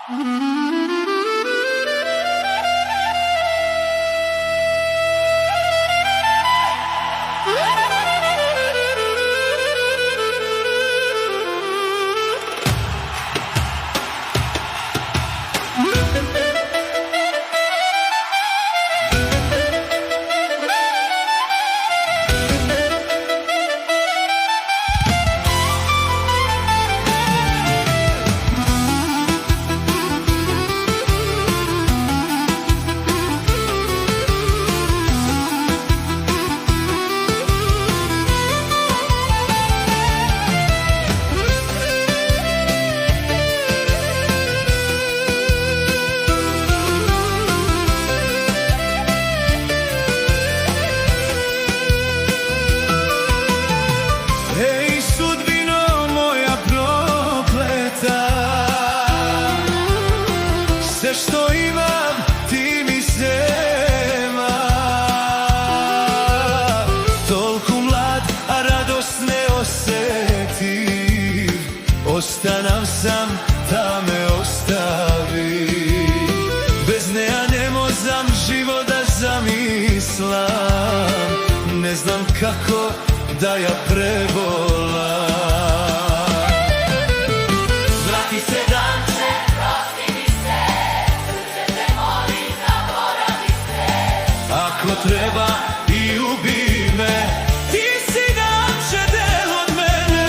Sve što imam ti mi nema, toliko mlad, a radost ne osetim. Ostanav sam, ta me ostavi. Bez neja ne možam život da zamislam. Ne znam kako da ja prevolam. Vrati se danče, ako treba i ubi me, ti si danče del od mene.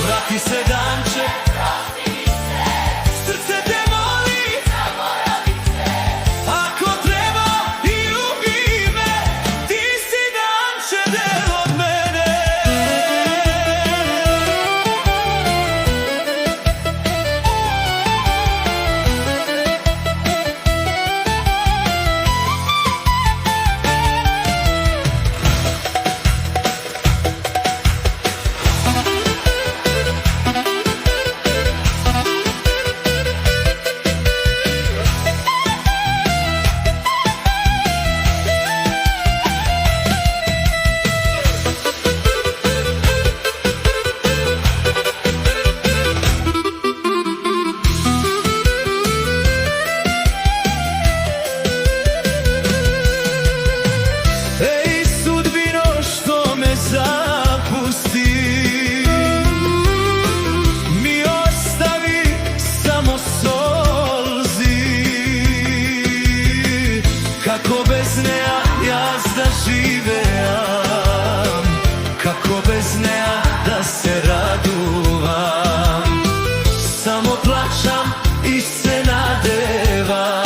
Vrati se danče, prosti mi se, srce te moli, zaboravi se. Ako treba i ubi me, ti si danče del od mene. Kako bez neja ja da živeam, kako bez neja da se raduvam. Samo plačam i se nadevam.